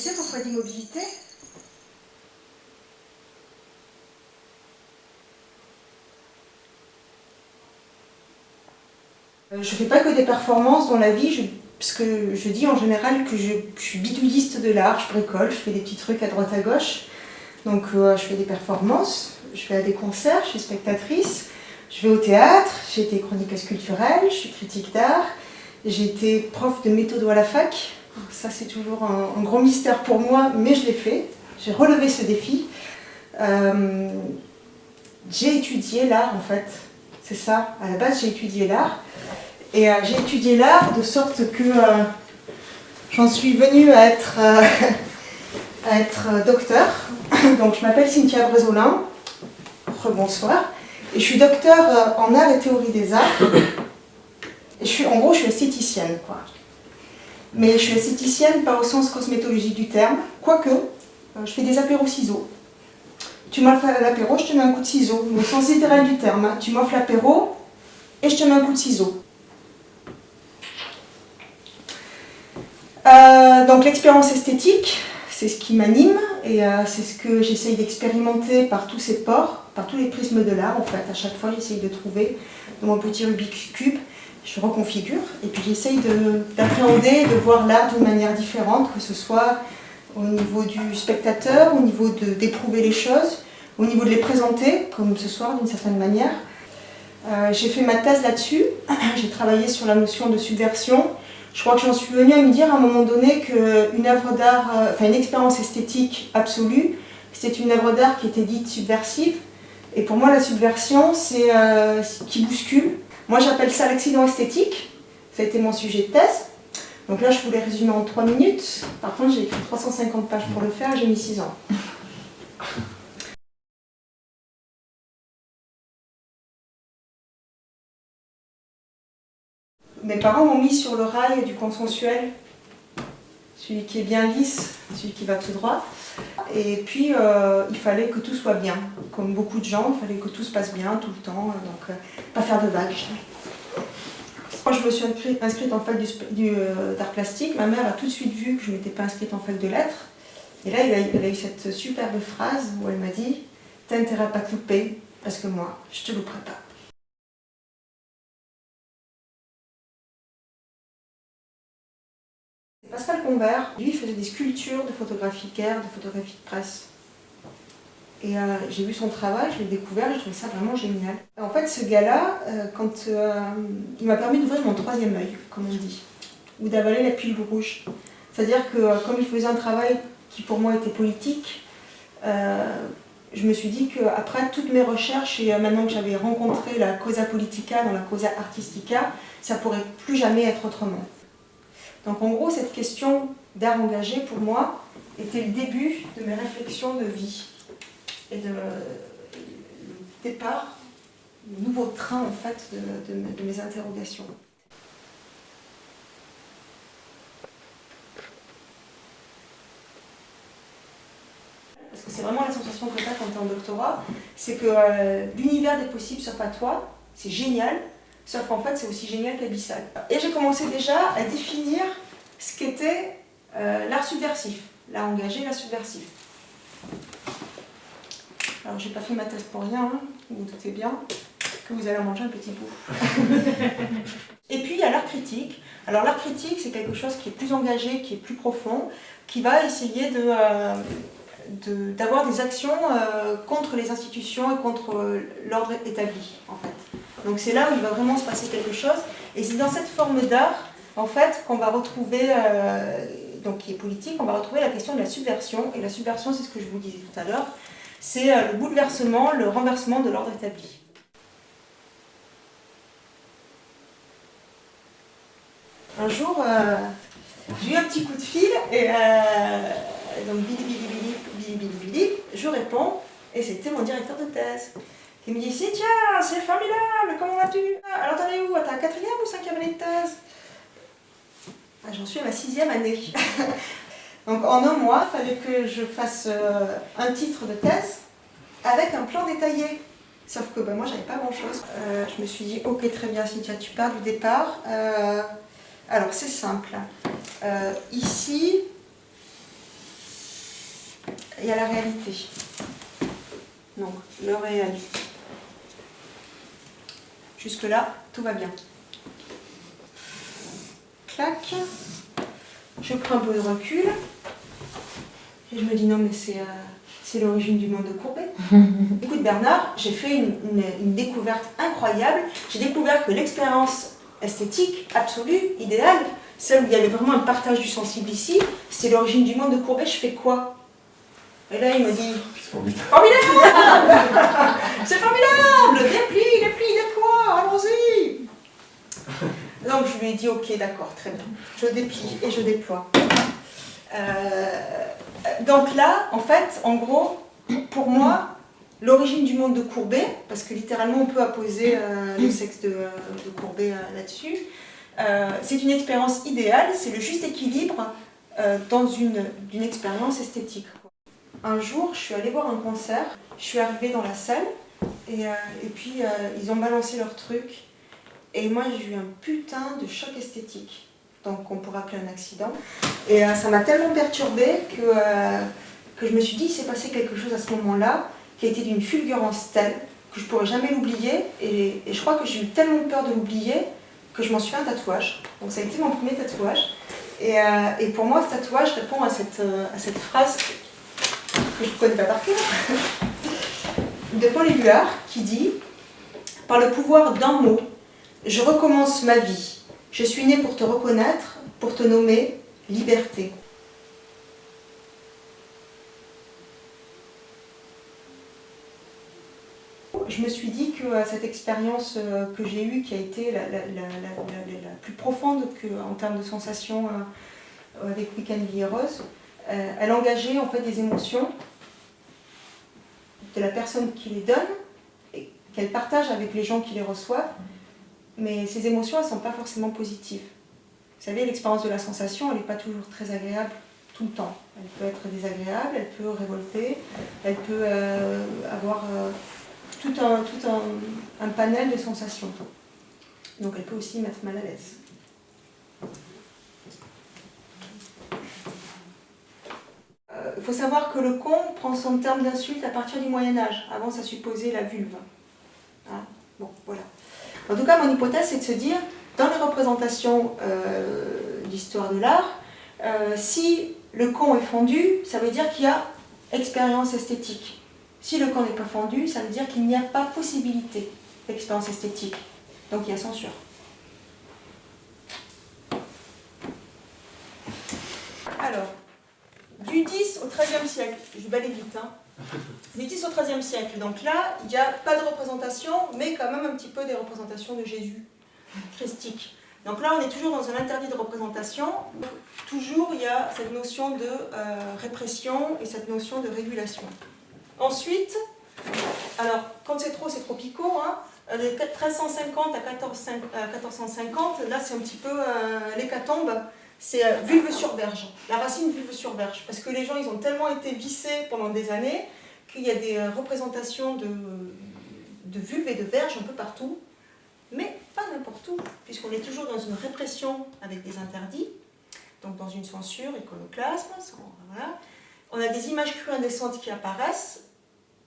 connaissez vos choix d'immobilité? Je ne fais pas que des performances dans la vie, parce que je dis en général que je suis bidouilliste de l'art, je bricole, je fais des petits trucs à droite à gauche. Donc je fais des performances, je vais à des concerts, je suis spectatrice, je vais au théâtre, j'ai été chroniqueuse culturelle, je suis critique d'art, j'ai été prof de méthodo à la fac. Ça c'est toujours un gros mystère pour moi, mais je l'ai fait, j'ai relevé ce défi. J'ai étudié l'art en fait, c'est ça, à la base j'ai étudié l'art. Et j'ai étudié l'art de sorte que j'en suis venue à être docteur. Donc je m'appelle Cynthia Bresolin, rebonsoir, et je suis docteur en art et théorie des arts. Et en gros, je suis esthéticienne, quoi. Mais je suis esthéticienne pas au sens cosmétologique du terme, quoique je fais des apéros ciseaux. Tu m'offres l'apéro, je te mets un coup de ciseau, au sens littéral du terme. Hein. Tu m'offres l'apéro et je te mets un coup de ciseau. Donc l'expérience esthétique, c'est ce qui m'anime et c'est ce que j'essaye d'expérimenter par tous ces pores, par tous les prismes de l'art en fait. À chaque fois, j'essaye de trouver dans mon petit Rubik's Cube, je reconfigure et puis j'essaye d'appréhender, de voir l'art d'une manière différente, que ce soit au niveau du spectateur, au niveau d'éprouver les choses, au niveau de les présenter, comme ce soir d'une certaine manière. J'ai fait ma thèse là-dessus, j'ai travaillé sur la notion de subversion. Je crois que j'en suis venue à me dire à un moment donné qu'une œuvre d'art, une expérience esthétique absolue, c'était une œuvre d'art qui était dite subversive. Et pour moi, la subversion, c'est ce qui bouscule. Moi, j'appelle ça l'accident esthétique. Ça a été mon sujet de thèse. Donc là, je voulais résumer en 3 minutes. Par contre, j'ai écrit 350 pages pour le faire et j'ai mis 6 ans. Mes parents m'ont mis sur le rail du consensuel, celui qui est bien lisse, celui qui va tout droit. Et puis, il fallait que tout soit bien. Comme beaucoup de gens, il fallait que tout se passe bien tout le temps, donc pas faire de vagues. Quand je me suis inscrite en fac d'art plastique, ma mère a tout de suite vu que je ne m'étais pas inscrite en fac de lettres. Et là, elle a eu cette superbe phrase où elle m'a dit « T'as intérêt à pas te louper, parce que moi, je te louperai pas. » Pascal Convert, lui, il faisait des sculptures de photographie guerre, de photographie de presse. Et j'ai vu son travail, je l'ai découvert et je trouvais ça vraiment génial. En fait, ce gars-là, il m'a permis d'ouvrir mon troisième œil, comme on dit, ou d'avaler la pilule rouge. C'est-à-dire que comme il faisait un travail qui pour moi était politique, je me suis dit qu'après toutes mes recherches et maintenant que j'avais rencontré la causa politica dans la causa artistica, ça ne pourrait plus jamais être autrement. Donc en gros, cette question d'art engagé, pour moi, était le début de mes réflexions de vie et le départ, le nouveau train en fait de mes interrogations. Parce que c'est vraiment la sensation que tu as quand tu es en doctorat, c'est que l'univers des possibles s'offre à toi, c'est génial, sauf qu'en fait c'est aussi génial qu'abyssal. Et j'ai commencé déjà à définir ce qu'était l'art subversif, l'art engagé, l'art subversif. Alors j'ai pas fait ma thèse pour rien, hein, vous vous doutez bien que vous allez en manger un petit bout. Et puis il y a l'art critique. Alors l'art critique c'est quelque chose qui est plus engagé, qui est plus profond, qui va essayer d'avoir des actions contre les institutions et contre l'ordre établi, en fait. Donc c'est là où il va vraiment se passer quelque chose, et c'est dans cette forme d'art, en fait, qu'on va retrouver, donc qui est politique, on va retrouver la question de la subversion, et la subversion, c'est ce que je vous disais tout à l'heure, c'est le bouleversement, le renversement de l'ordre établi. Un jour, j'ai eu un petit coup de fil, et donc bili, je réponds, et c'était mon directeur de thèse. Il me dit « Cynthia, c'est formidable, comment vas-tu? Alors t'en es où? T'as 4e ou 5e année de thèse ?» J'en suis à ma 6e année. Donc en un mois, il fallait que je fasse un titre de thèse avec un plan détaillé. Sauf que moi, j'avais pas grand-chose. Je me suis dit « Ok, très bien Cynthia, tu pars du départ. Alors c'est simple. Ici, il y a la réalité. Donc, le réel. Jusque-là, tout va bien. Clac. Je prends un peu de recul. Et je me dis non, mais c'est l'origine du monde de Courbet. Écoute Bernard, j'ai fait une découverte incroyable. J'ai découvert que l'expérience esthétique absolue, idéale, celle où il y avait vraiment un partage du sensible ici, c'est l'origine du monde de Courbet. Je fais quoi? Et là, il me dit formidable. C'est formidable. Les plis de quoi? Allons-y. Donc je lui ai dit ok, d'accord, très bien. Je déplie et je déploie. Donc là, en fait, en gros, pour moi, l'origine du monde de Courbet, parce que littéralement on peut apposer le sexe de Courbet là-dessus, c'est une expérience idéale, c'est le juste équilibre dans d'une expérience esthétique. Un jour, je suis allée voir un concert, je suis arrivée dans la salle, et puis ils ont balancé leur truc, et moi j'ai eu un putain de choc esthétique. Donc on pourrait appeler un accident. Et ça m'a tellement perturbée que je me suis dit, il s'est passé quelque chose à ce moment-là qui a été d'une fulgurance telle que je ne pourrais jamais l'oublier. Et je crois que j'ai eu tellement peur de l'oublier que je m'en suis fait un tatouage. Donc ça a été mon premier tatouage. Et pour moi, ce tatouage répond à cette phrase que je ne connais pas par cœur, de Paul Éluard, qui dit « Par le pouvoir d'un mot, je recommence ma vie. Je suis née pour te reconnaître, pour te nommer liberté. » Je me suis dit que cette expérience que j'ai eue, qui a été la plus profonde en termes de sensations avec Week-end Vie Rose, elle engageait en fait des émotions de la personne qui les donne et qu'elle partage avec les gens qui les reçoivent. Mais ces émotions, elles ne sont pas forcément positives. Vous savez, l'expérience de la sensation, elle n'est pas toujours très agréable tout le temps. Elle peut être désagréable, elle peut révolter, elle peut avoir tout un panel de sensations. Donc elle peut aussi mettre mal à l'aise. Il faut savoir que le con prend son terme d'insulte à partir du Moyen-Âge. Avant, ça supposait la vulve. Hein? Bon, voilà. En tout cas, mon hypothèse, c'est de se dire, dans les représentations d'histoire de l'art, si le con est fondu, ça veut dire qu'il y a expérience esthétique. Si le con n'est pas fondu, ça veut dire qu'il n'y a pas possibilité d'expérience esthétique. Donc il y a censure. Alors, du 10 au 13e siècle, je balaye vite, hein. Du 10 au 13e siècle, donc là, il n'y a pas de représentation, mais quand même un petit peu des représentations de Jésus, christique. Donc là, on est toujours dans un interdit de représentation. Toujours, il y a cette notion de répression et cette notion de régulation. Ensuite, alors, quand c'est trop picot, hein, de 1350 à 1450, là, c'est un petit peu l'hécatombe. C'est vulve sur verge, la racine vulve sur verge, parce que les gens ils ont tellement été vissés pendant des années qu'il y a des représentations de vulve et de verge un peu partout, mais pas n'importe où, puisqu'on est toujours dans une répression avec des interdits, donc dans une censure, iconoclasme, voilà. On a des images crues indécentes qui apparaissent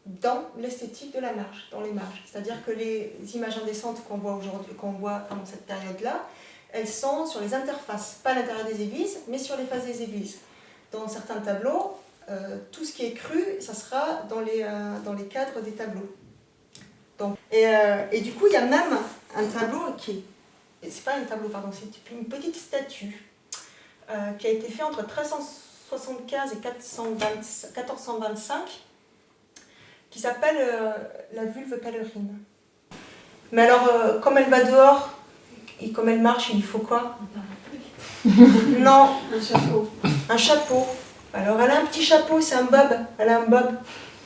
dans l'esthétique de la marge, dans les marges, c'est-à-dire que les images indécentes qu'on voit aujourd'hui, qu'on voit pendant cette période-là, elles sont sur les interfaces, pas à l'intérieur des églises, mais sur les faces des églises. Dans certains tableaux, tout ce qui est cru, ça sera dans les cadres des tableaux. Donc, et du coup, il y a même un tableau qui est... C'est pas un tableau, pardon, c'est une petite statue qui a été faite entre 1375 et 1425, qui s'appelle la vulve pèlerine. Mais alors, comme elle va dehors, et comme elle marche, il faut quoi? Non, un chapeau. Un chapeau. Alors elle a un petit chapeau, c'est un bob. Elle a un bob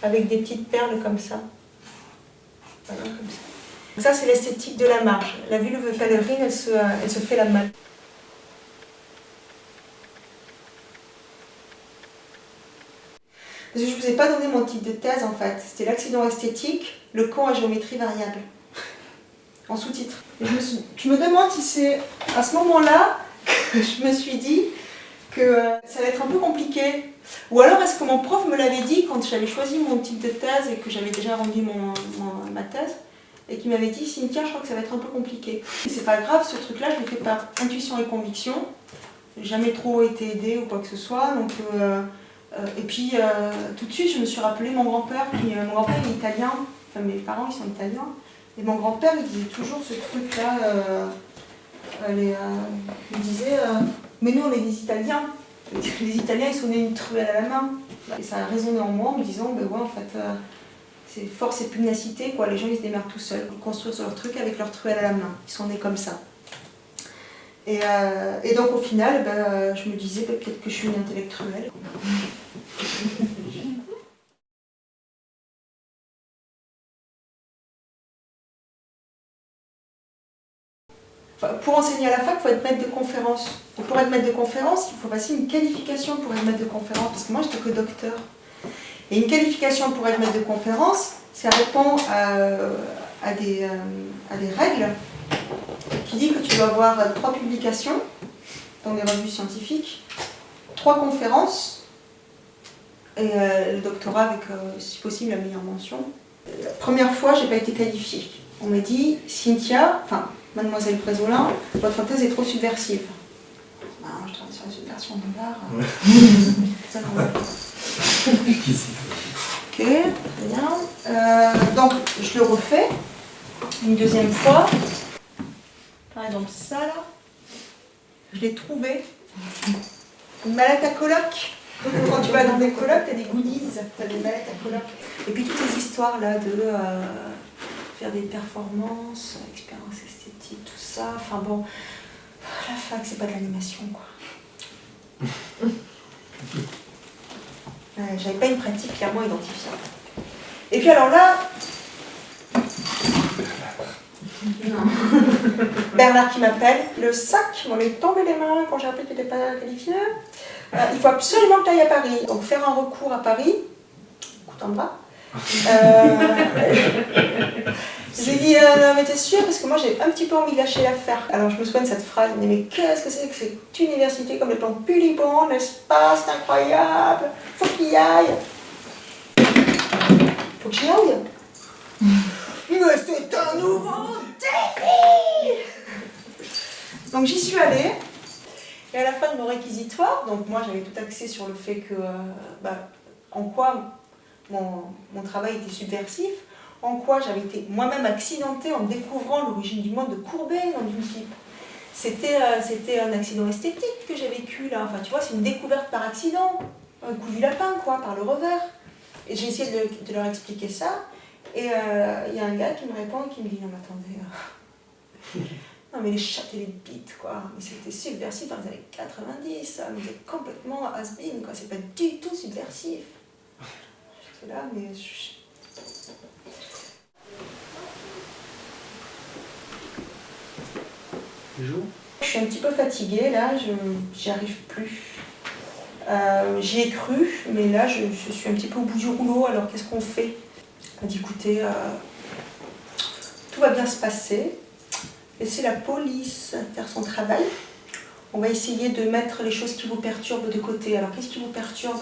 avec des petites perles comme ça. Voilà, comme ça. Ça, c'est l'esthétique de la marge. La vulve pèlerine, elle se fait la malle. Je ne vous ai pas donné mon titre de thèse en fait. C'était l'accident esthétique, le con à géométrie variable. En sous-titre. Je me demande si c'est à ce moment-là que je me suis dit que ça allait être un peu compliqué Ou alors est-ce que mon prof me l'avait dit quand j'avais choisi mon type de thèse et que j'avais déjà rendu ma thèse, et qui m'avait dit, Cynthia, je crois que ça va être un peu compliqué. C'est pas grave, ce truc-là, je l'ai fait par intuition et conviction. J'ai jamais trop été aidée ou quoi que ce soit. Donc, et puis, tout de suite, je me suis rappelé mon grand-père. Mon grand-père, il est italien. Enfin, mes parents, ils sont italiens. Et mon grand-père, il disait toujours ce truc-là. Il disait, mais nous, on est des Italiens. Les Italiens, ils sonnaient une truelle à la main. Et ça a résonné en moi en me disant, ben ouais, en fait, c'est force et pugnacité, quoi. Les gens, ils se démerdent tout seuls. Ils construisent leur truc avec leur truelle à la main. Ils sont nés comme ça. Et donc, au final, ben, je me disais, ben, peut-être que je suis une intellectuelle. Pour enseigner à la fac, il faut être maître de conférence. Et pour être maître de conférence, il faut passer une qualification pour être maître de conférence, parce que moi, j'étais que docteur. Et une qualification pour être maître de conférence, ça répond à des règles qui dit que tu dois avoir 3 publications dans des revues scientifiques, 3 conférences, et le doctorat avec, si possible, la meilleure mention. La première fois, je n'ai pas été qualifiée. On m'a dit, Cynthia, enfin, Mademoiselle Brézolin, votre thèse est trop subversive. Ben, je travaille sur la subversion de l'art. Ouais. Ça, ok, très bien. Donc, je le refais une deuxième fois. Par exemple, ça là, je l'ai trouvé. Une mallette à coloc. Quand tu vas dans des colocs, tu as des goodies, tu as des mallettes à coloc. Et puis toutes ces histoires là de faire des performances, expériences esthétiques, tout ça. Enfin bon, la fac, c'est pas de l'animation quoi. J'avais pas une pratique clairement identifiable. Et puis alors là, Bernard qui m'appelle, le sac m'en est tombé les mains quand j'ai appris que tu n'étais pas qualifié. Il faut absolument que tu ailles à Paris. Donc faire un recours à Paris, écoute en bas. J'ai dit non mais t'es sûr, parce que moi j'ai un petit peu envie de lâcher l'affaire. Alors je me souviens de cette phrase, mais qu'est-ce que c'est que cette université comme le plan Pulibon, n'est-ce pas? C'est incroyable, faut qu'il y aille. Faut que j'y aille. Mais c'est un nouveau défi. Donc j'y suis allée. Et à la fin de mon réquisitoire, donc moi j'avais tout axé sur le fait que, en quoi mon travail était subversif, en quoi j'avais été moi-même accidentée en découvrant l'origine du monde de Courbet dans une pipe. C'était un accident esthétique que j'ai vécu là, enfin tu vois, c'est une découverte par accident, un coup du lapin quoi, par le revers. Et j'ai essayé de leur expliquer ça, et il y a un gars qui me répond et qui me dit, non mais attendez... Non mais les chats et les bites quoi, mais c'était subversif dans les années 90, ça, vous êtes complètement has-been quoi, c'est pas du tout subversif. J'étais là mais... Je suis un petit peu fatiguée là, j'y arrive plus. J'y ai cru, mais là je suis un petit peu au bout du rouleau, alors qu'est-ce qu'on fait? On dit écoutez, tout va bien se passer. Laissez la police faire son travail. On va essayer de mettre les choses qui vous perturbent de côté. Alors, qu'est-ce qui vous perturbe?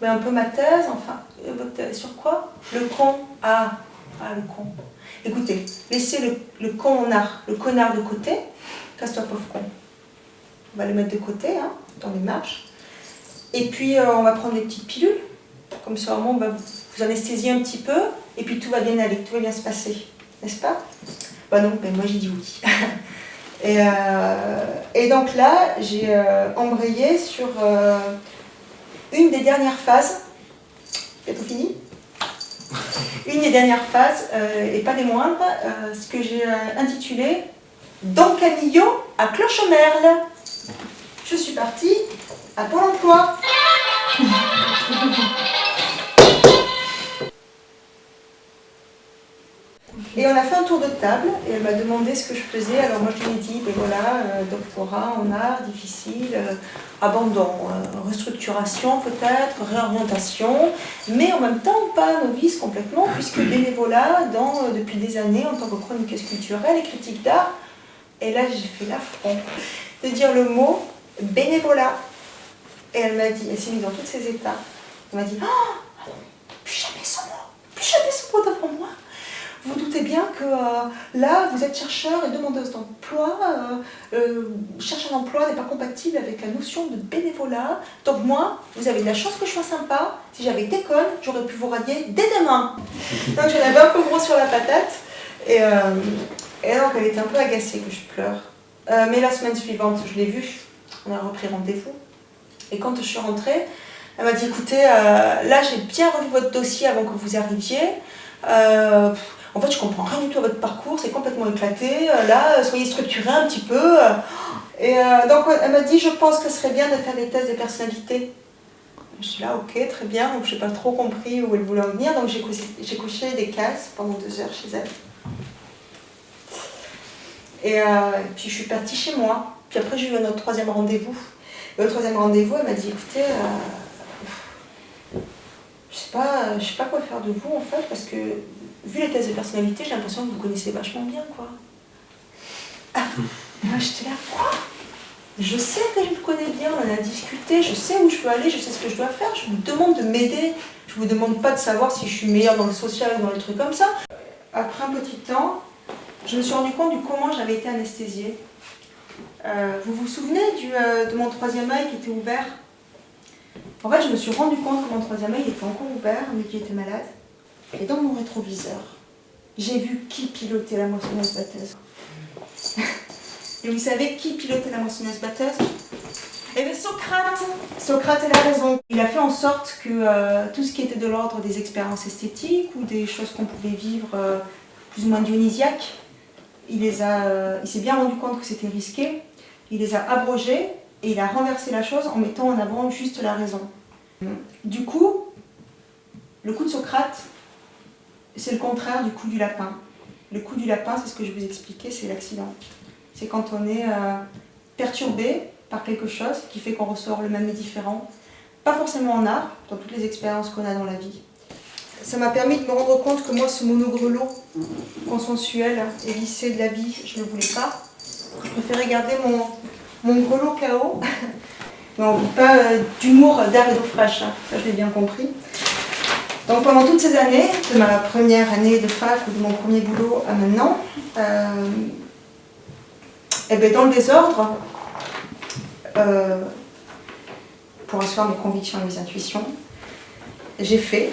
Ben, un peu ma thèse, enfin. Votre thèse sur quoi? Le con. Ah, le con. Écoutez, laissez le connard de côté. Casse-toi, pauvre con. On va le mettre de côté, hein, dans les marges. Et puis, on va prendre des petites pilules. Comme ça, au moins, on va vous anesthésier un petit peu. Et puis, tout va bien aller, tout va bien se passer. N'est-ce pas? Bah non, ben moi j'ai dit oui. Et donc là, j'ai embrayé sur une des dernières phases. Bientôt fini. Une des dernières phases, et pas des moindres, ce que j'ai intitulé Don Camillo à Clochemerle. Je suis partie à Pôle emploi. Et on a fait un tour de table et elle m'a demandé ce que je faisais. Alors moi je lui ai dit, ben voilà, doctorat en art, difficile, abandon, restructuration peut-être, réorientation, mais en même temps pas novice complètement, puisque bénévolat depuis des années en tant que chroniqueuse culturelle et critique d'art. Et là j'ai fait l'affront de dire le mot bénévolat. Et elle m'a dit, elle s'est mise dans tous ses états. Elle m'a dit, oh, plus jamais ce mot devant moi. Vous doutez bien que là, vous êtes chercheur et demandeuse d'emploi. Chercher un emploi n'est pas compatible avec la notion de bénévolat. Donc moi, vous avez de la chance que je sois sympa. Si j'avais été conne, j'aurais pu vous radier dès demain. Donc j'en avais un peu gros sur la patate. Et donc elle était un peu agacée que je pleure. Mais la semaine suivante, je l'ai vue. On a repris rendez-vous. Et quand je suis rentrée, elle m'a dit, écoutez, là j'ai bien revu votre dossier avant que vous arriviez. En fait, je comprends rien du tout à votre parcours, c'est complètement éclaté. Là, soyez structuré un petit peu. Et donc, elle m'a dit, je pense que ce serait bien de faire des tests de personnalité. Je suis là, ok, très bien. Donc, je n'ai pas trop compris où elle voulait en venir. Donc, j'ai coché des cases pendant 2 heures chez elle. Et puis, je suis partie chez moi. Puis après, j'ai eu notre 3e rendez-vous. Et au 3e rendez-vous, elle m'a dit, écoutez, je sais pas quoi faire de vous, en fait, parce que vu les tests de personnalité, j'ai l'impression que vous connaissez vachement bien, quoi. Ah, moi j'étais là, quoi? Je sais que je me connais bien, on en a discuté, je sais où je peux aller, je sais ce que je dois faire, je vous demande de m'aider, je vous demande pas de savoir si je suis meilleure dans le social ou dans les trucs comme ça. Après un petit temps, je me suis rendu compte du comment j'avais été anesthésiée. Vous vous souvenez de mon 3e œil qui était ouvert? En fait, je me suis rendu compte que mon 3e œil était encore ouvert, mais qu'il était malade. Et dans mon rétroviseur, j'ai vu qui pilotait la moissonneuse batteuse. Et vous savez qui pilotait la moissonneuse batteuse? Eh bien, Socrate! Socrate a raison. Il a fait en sorte que tout ce qui était de l'ordre des expériences esthétiques ou des choses qu'on pouvait vivre plus ou moins dionysiaques, il s'est bien rendu compte que c'était risqué, il les a abrogés et il a renversé la chose en mettant en avant juste la raison. Du coup, le coup de Socrate, c'est le contraire du coup du lapin. Le coup du lapin, c'est ce que je vous expliquais, c'est l'accident. C'est quand on est perturbé par quelque chose qui fait qu'on ressort le même mais différent. Pas forcément en art, dans toutes les expériences qu'on a dans la vie. Ça m'a permis de me rendre compte que moi, ce monogrelot consensuel et vissé de la vie, je ne le voulais pas. Je préférais garder mon grelot KO. Mais on ne vit pas d'humour d'air et d'eau fraîche, hein. Ça je l'ai bien compris. Donc pendant toutes ces années, de ma première année de fac ou de mon premier boulot à maintenant, et bien dans le désordre, pour asseoir mes convictions et mes intuitions, j'ai fait.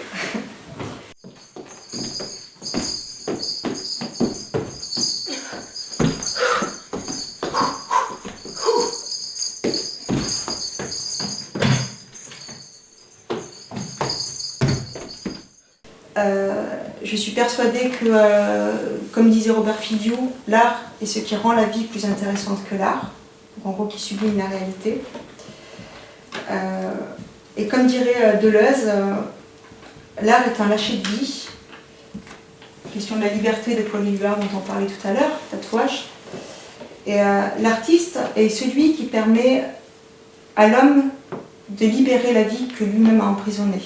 Je suis persuadée que, comme disait Robert Fidiou, l'art est ce qui rend la vie plus intéressante que l'art, en gros qui sublime la réalité. Et comme dirait Deleuze, l'art est un lâcher de vie. Question de la liberté de Paul Éluard dont on parlait tout à l'heure, tatouage. Et l'artiste est celui qui permet à l'homme de libérer la vie que lui-même a emprisonnée.